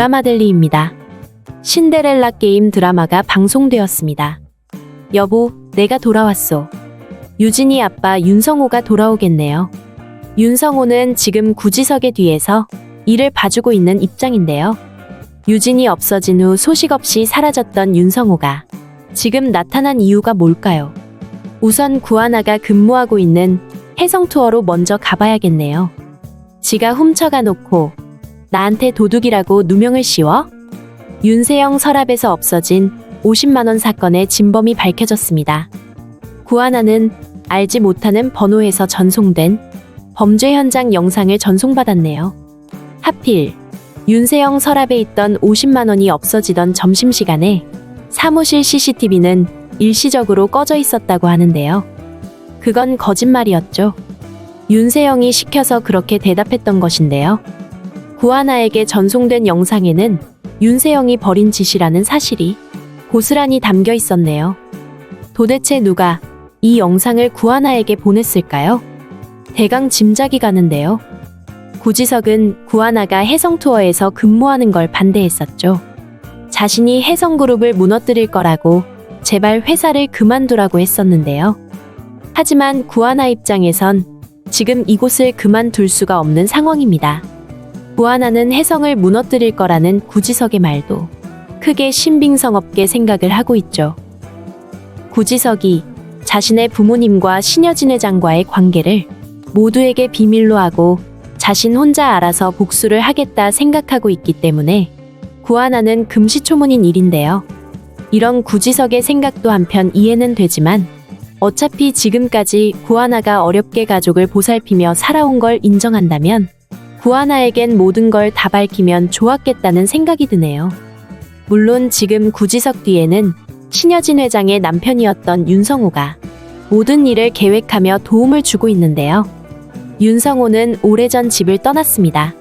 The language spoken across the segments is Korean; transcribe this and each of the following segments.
드라마델리입니다. 신데렐라 게임 드라마가 방송되었습니다. 여보, 내가 돌아왔소. 유진이 아빠 윤성호가 돌아오겠네요. 윤성호는 지금 구지석의 뒤에서 이를 봐주고 있는 입장인데요. 유진이 없어진 후 소식 없이 사라졌던 윤성호가 지금 나타난 이유가 뭘까요? 우선 구하나가 근무하고 있는 해성투어로 먼저 가봐야겠네요. 지가 훔쳐가 놓고 나한테 도둑이라고 누명을 씌워? 윤세영 서랍에서 없어진 50만원 사건의 진범이 밝혀졌습니다. 구하나는 알지 못하는 번호에서 전송된 범죄 현장 영상을 전송받았네요. 하필 윤세영 서랍에 있던 50만원이 없어지던 점심시간에 사무실 CCTV는 일시적으로 꺼져 있었다고 하는데요. 그건 거짓말이었죠. 윤세영이 시켜서 그렇게 대답했던 것인데요. 구하나에게 전송된 영상에는 윤세영이 벌인 짓이라는 사실이 고스란히 담겨 있었네요. 도대체 누가 이 영상을 구하나에게 보냈을까요? 대강 짐작이 가는데요. 구지석은 구하나가 해성투어에서 근무하는 걸 반대했었죠. 자신이 해성그룹을 무너뜨릴 거라고 제발 회사를 그만두라고 했었는데요. 하지만 구하나 입장에선 지금 이곳을 그만둘 수가 없는 상황입니다. 구하나는 해성을 무너뜨릴 거라는 구지석의 말도 크게 신빙성 없게 생각을 하고 있죠. 구지석이 자신의 부모님과 신여진 회장과의 관계를 모두에게 비밀로 하고 자신 혼자 알아서 복수를 하겠다 생각하고 있기 때문에 구하나는 금시초문인 일인데요. 이런 구지석의 생각도 한편 이해는 되지만 어차피 지금까지 구하나가 어렵게 가족을 보살피며 살아온 걸 인정한다면 구하나에겐 모든 걸 다 밝히면 좋았겠다는 생각이 드네요. 물론 지금 구지석 뒤에는 신여진 회장의 남편이었던 윤성호가 모든 일을 계획하며 도움을 주고 있는데요. 윤성호는 오래전 집을 떠났습니다.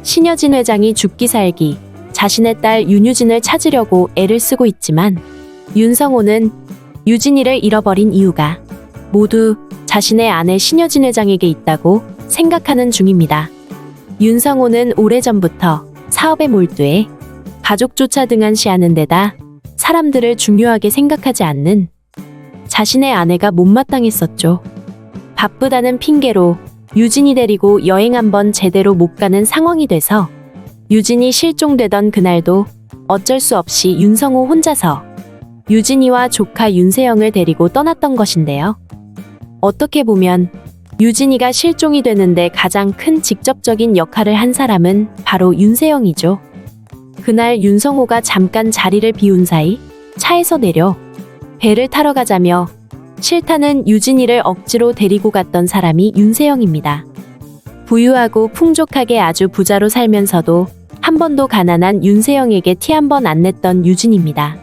신여진 회장이 죽기 살기 자신의 딸 윤유진을 찾으려고 애를 쓰고 있지만 윤성호는 유진이를 잃어버린 이유가 모두 자신의 아내 신여진 회장에게 있다고 생각하는 중입니다. 윤성호는 오래전부터 사업에 몰두해 가족조차 등한시하는 데다 사람들을 중요하게 생각하지 않는 자신의 아내가 못마땅했었죠. 바쁘다는 핑계로 유진이 데리고 여행 한번 제대로 못 가는 상황이 돼서 유진이 실종되던 그날도 어쩔 수 없이 윤성호 혼자서 유진이와 조카 윤세영을 데리고 떠났던 것인데요. 어떻게 보면 유진이가 실종이 되는데 가장 큰 직접적인 역할을 한 사람은 바로 윤세영이죠. 그날 윤성호가 잠깐 자리를 비운 사이 차에서 내려 배를 타러 가자며 싫다는 유진이를 억지로 데리고 갔던 사람이 윤세영입니다. 부유하고 풍족하게 아주 부자로 살면서도 한 번도 가난한 윤세영에게 티 한 번 안 냈던 유진입니다.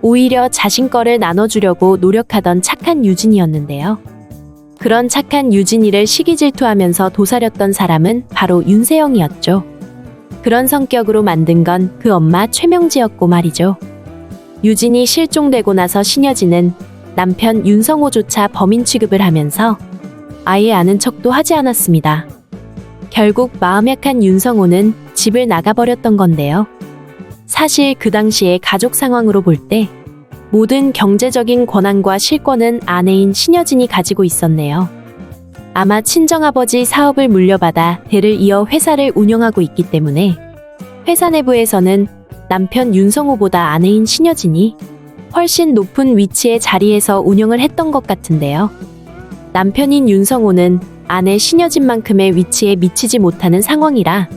오히려 자신 거를 나눠주려고 노력하던 착한 유진이었는데요. 그런 착한 유진이를 시기질투하면서 도사렸던 사람은 바로 윤세영이었죠. 그런 성격으로 만든 건 그 엄마 최명지였고 말이죠. 유진이 실종되고 나서 신여진은 남편 윤성호조차 범인 취급을 하면서 아예 아는 척도 하지 않았습니다. 결국 마음 약한 윤성호는 집을 나가버렸던 건데요. 사실 그 당시의 가족 상황으로 볼 때 모든 경제적인 권한과 실권은 아내인 신여진이 가지고 있었네요. 아마 친정아버지 사업을 물려받아 대를 이어 회사를 운영하고 있기 때문에 회사 내부에서는 남편 윤성호보다 아내인 신여진이 훨씬 높은 위치의 자리에서 운영을 했던 것 같은데요. 남편인 윤성호는 아내 신여진만큼의 위치에 미치지 못하는 상황이라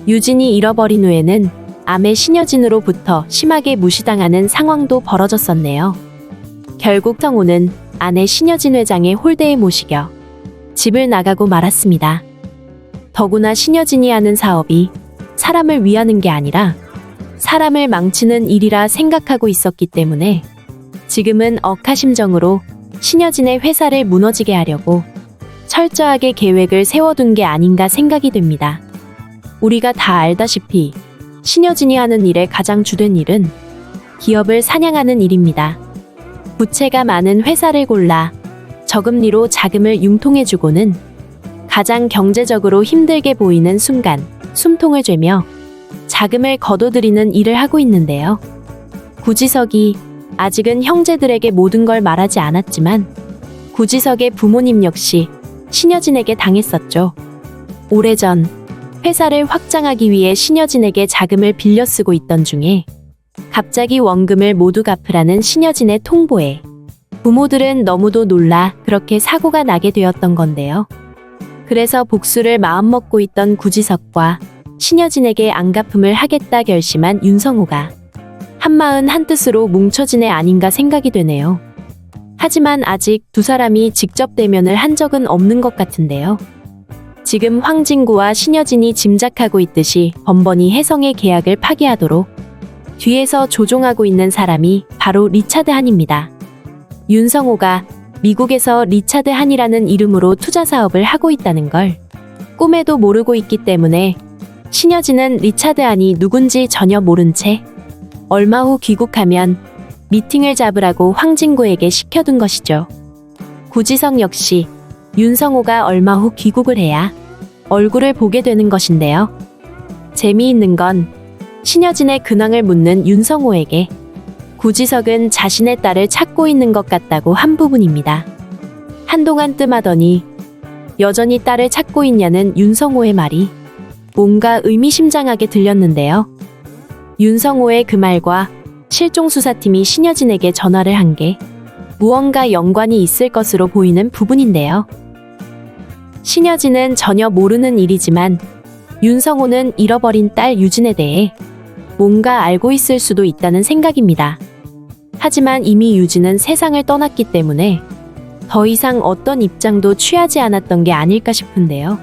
유진이 잃어버린 후에는 아내 신여진으로부터 심하게 무시당하는 상황도 벌어졌었네요. 결국 성호는 아내 신여진 회장의 홀대에 못 이겨 집을 나가고 말았습니다. 더구나 신여진이 하는 사업이 사람을 위하는 게 아니라 사람을 망치는 일이라 생각하고 있었기 때문에 지금은 억하심정으로 신여진의 회사를 무너지게 하려고 철저하게 계획을 세워둔 게 아닌가 생각이 됩니다. 우리가 다 알다시피 신여진이 하는 일의 가장 주된 일은 기업을 사냥하는 일입니다. 부채가 많은 회사를 골라 저금리로 자금을 융통해주고는 가장 경제적으로 힘들게 보이는 순간 숨통을 쬐며 자금을 거둬들이는 일을 하고 있는데요. 구지석이 아직은 형제들에게 모든 걸 말하지 않았지만 구지석의 부모님 역시 신여진에게 당했었죠. 오래전 회사를 확장하기 위해 신여진에게 자금을 빌려 쓰고 있던 중에 갑자기 원금을 모두 갚으라는 신여진의 통보에 부모들은 너무도 놀라 그렇게 사고가 나게 되었던 건데요. 그래서 복수를 마음먹고 있던 구지석과 신여진에게 안갚음을 하겠다 결심한 윤성호가 한마음 한뜻으로 뭉쳐진 애 아닌가 생각이 되네요. 하지만 아직 두 사람이 직접 대면을 한 적은 없는 것 같은데요. 지금 황진구와 신여진이 짐작하고 있듯이 번번이 혜성의 계약을 파기하도록 뒤에서 조종하고 있는 사람이 바로 리차드 한입니다. 윤성호가 미국에서 리차드 한이라는 이름으로 투자 사업을 하고 있다는 걸 꿈에도 모르고 있기 때문에 신여진은 리차드 한이 누군지 전혀 모른 채 얼마 후 귀국하면 미팅을 잡으라고 황진구에게 시켜둔 것이죠. 구지석 역시 윤성호가 얼마 후 귀국을 해야 얼굴을 보게 되는 것인데요. 재미있는 건 신여진의 근황을 묻는 윤성호에게 구지석은 자신의 딸을 찾고 있는 것 같다고 한 부분입니다. 한동안 뜸하더니 여전히 딸을 찾고 있냐는 윤성호의 말이 뭔가 의미심장하게 들렸는데요. 윤성호의 그 말과 실종수사팀이 신여진에게 전화를 한 게 무언가 연관이 있을 것으로 보이는 부분인데요. 신여진은 전혀 모르는 일이지만 윤성호는 잃어버린 딸 유진에 대해 뭔가 알고 있을 수도 있다는 생각입니다. 하지만 이미 유진은 세상을 떠났기 때문에 더 이상 어떤 입장도 취하지 않았던 게 아닐까 싶은데요.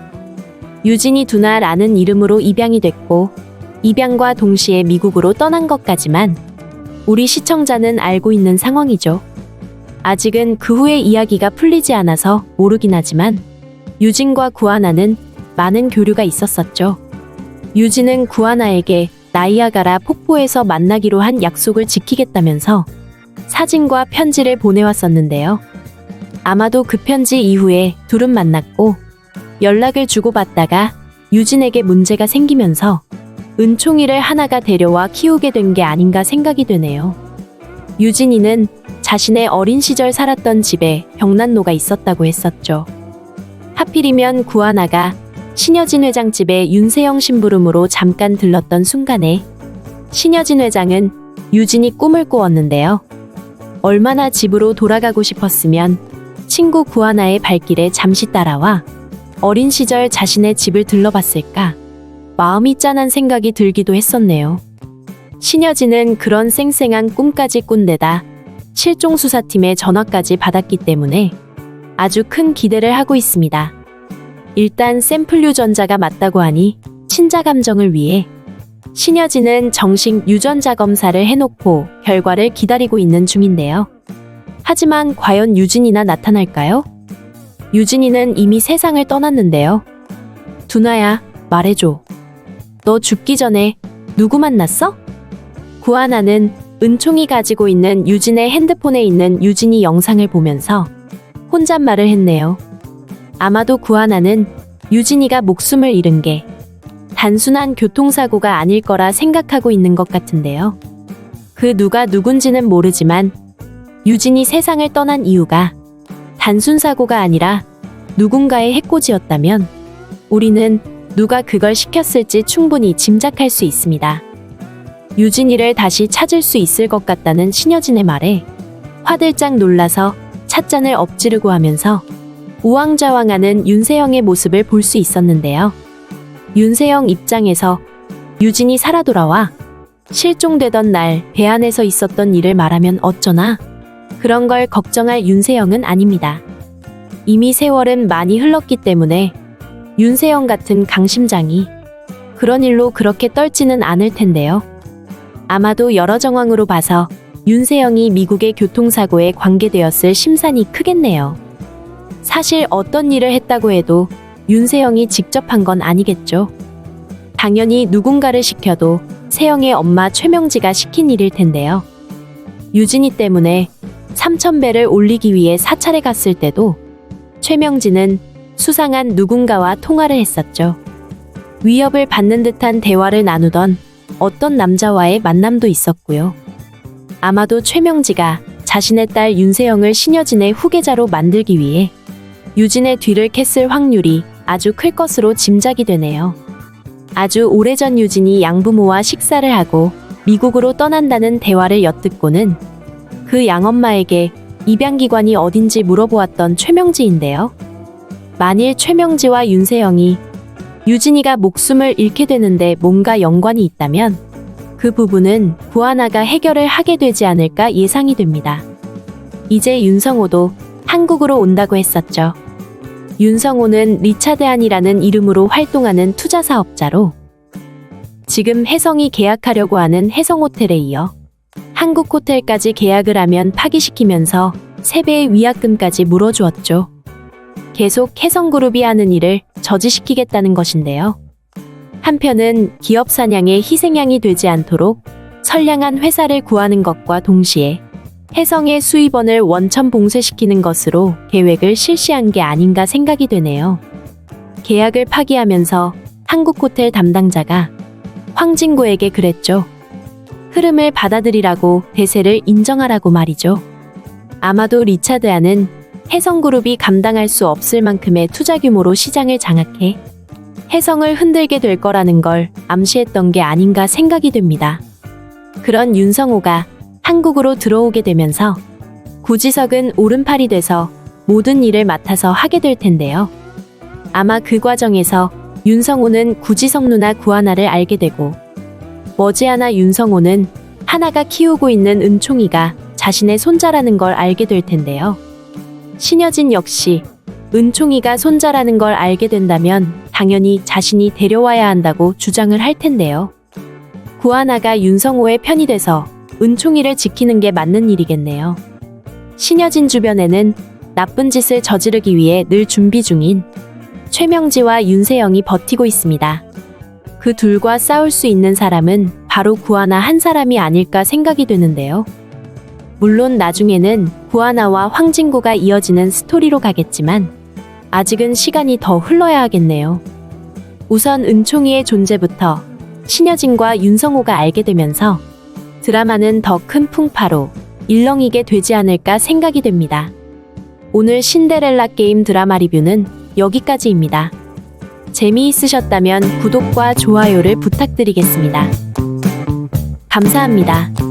유진이 두날 아는 이름으로 입양이 됐고 입양과 동시에 미국으로 떠난 것까지만 우리 시청자는 알고 있는 상황이죠. 아직은 그 후의 이야기가 풀리지 않아서 모르긴 하지만 유진과 구하나는 많은 교류가 있었었죠. 유진은 구하나에게 나이아가라 폭포에서 만나기로 한 약속을 지키겠다면서 사진과 편지를 보내왔었는데요. 아마도 그 편지 이후에 둘은 만났고 연락을 주고받다가 유진에게 문제가 생기면서 은총이를 하나가 데려와 키우게 된 게 아닌가 생각이 되네요. 유진이는 자신의 어린 시절 살았던 집에 병난로가 있었다고 했었죠. 하필이면 구하나가 신여진 회장 집에 윤세영 심부름으로 잠깐 들렀던 순간에 신여진 회장은 유진이 꿈을 꾸었는데요. 얼마나 집으로 돌아가고 싶었으면 친구 구하나의 발길에 잠시 따라와 어린 시절 자신의 집을 들러봤을까? 마음이 짠한 생각이 들기도 했었네요. 신여진은 그런 쌩쌩한 꿈까지 꾼 데다 실종수사팀의 전화까지 받았기 때문에 아주 큰 기대를 하고 있습니다. 일단 샘플 유전자가 맞다고 하니 친자 감정을 위해 신여진은 정식 유전자 검사를 해놓고 결과를 기다리고 있는 중인데요. 하지만 과연 유진이나 나타날까요? 유진이는 이미 세상을 떠났는데요. 두나야, 말해줘. 너 죽기 전에 누구 만났어? 구하나는 은총이 가지고 있는 유진의 핸드폰에 있는 유진이 영상을 보면서 혼잣말을 했네요. 아마도 구하나는 유진이가 목숨을 잃은 게 단순한 교통사고가 아닐 거라 생각하고 있는 것 같은데요. 그 누가 누군지는 모르지만 유진이 세상을 떠난 이유가 단순 사고가 아니라 누군가의 해코지였다면 우리는 누가 그걸 시켰을지 충분히 짐작할 수 있습니다. 유진이를 다시 찾을 수 있을 것 같다는 신여진의 말에 화들짝 놀라서 찻잔을 엎지르고 하면서 우왕좌왕하는 윤세영의 모습을 볼 수 있었는데요. 윤세영 입장에서 유진이 살아 돌아와 실종되던 날 배 안에서 있었던 일을 말하면 어쩌나 그런 걸 걱정할 윤세영은 아닙니다. 이미 세월은 많이 흘렀기 때문에 윤세영 같은 강심장이 그런 일로 그렇게 떨지는 않을 텐데요. 아마도 여러 정황으로 봐서 윤세영이 미국의 교통사고에 관계되었을 심산이 크겠네요. 사실 어떤 일을 했다고 해도 윤세영이 직접 한 건 아니겠죠. 당연히 누군가를 시켜도 세영의 엄마 최명지가 시킨 일일 텐데요. 유진이 때문에 3,000배를 올리기 위해 사찰에 갔을 때도 최명지는 수상한 누군가와 통화를 했었죠. 위협을 받는 듯한 대화를 나누던 어떤 남자와의 만남도 있었고요. 아마도 최명지가 자신의 딸 윤세영을 신여진의 후계자로 만들기 위해 유진의 뒤를 캤을 확률이 아주 클 것으로 짐작이 되네요. 아주 오래전 유진이 양부모와 식사를 하고 미국으로 떠난다는 대화를 엿듣고는 그 양엄마에게 입양기관이 어딘지 물어보았던 최명지인데요. 만일 최명지와 윤세영이 유진이가 목숨을 잃게 되는데 뭔가 연관이 있다면 그 부분은 구하나가 해결을 하게 되지 않을까 예상이 됩니다. 이제 윤성호도 한국으로 온다고 했었죠. 윤성호는 리차드안이라는 이름으로 활동하는 투자사업자로 지금 혜성이 계약하려고 하는 혜성호텔에 이어 한국호텔까지 계약을 하면 파기시키면서 3배의 위약금까지 물어주었죠. 계속 혜성그룹이 하는 일을 저지시키겠다는 것인데요. 한편은 기업 사냥의 희생양이 되지 않도록 선량한 회사를 구하는 것과 동시에 혜성의 수입원을 원천 봉쇄시키는 것으로 계획을 실시한 게 아닌가 생각이 되네요. 계약을 파기하면서 한국호텔 담당자가 황진구에게 그랬죠. 흐름을 받아들이라고 대세를 인정하라고 말이죠. 아마도 리차드안은 혜성그룹이 감당할 수 없을 만큼의 투자 규모로 시장을 장악해 혜성을 흔들게 될 거라는 걸 암시했던 게 아닌가 생각이 됩니다. 그런 윤성호가 한국으로 들어오게 되면서 구지석은 오른팔이 돼서 모든 일을 맡아서 하게 될 텐데요. 아마 그 과정에서 윤성호는 구지석 누나 구하나를 알게 되고 머지않아 윤성호는 하나가 키우고 있는 은총이가 자신의 손자라는 걸 알게 될 텐데요. 신여진 역시 은총이가 손자라는 걸 알게 된다면 당연히 자신이 데려와야 한다고 주장을 할 텐데요. 구하나가 윤성호의 편이 돼서 은총이를 지키는 게 맞는 일이겠네요. 신여진 주변에는 나쁜 짓을 저지르기 위해 늘 준비 중인 최명지와 윤세영이 버티고 있습니다. 그 둘과 싸울 수 있는 사람은 바로 구하나 한 사람이 아닐까 생각이 되는데요. 물론 나중에는 구하나와 황진구가 이어지는 스토리로 가겠지만 아직은 시간이 더 흘러야 하겠네요. 우선 은총이의 존재부터 신여진과 윤성호가 알게 되면서 드라마는 더 큰 풍파로 일렁이게 되지 않을까 생각이 됩니다. 오늘 신데렐라 게임 드라마 리뷰는 여기까지입니다. 재미있으셨다면 구독과 좋아요를 부탁드리겠습니다. 감사합니다.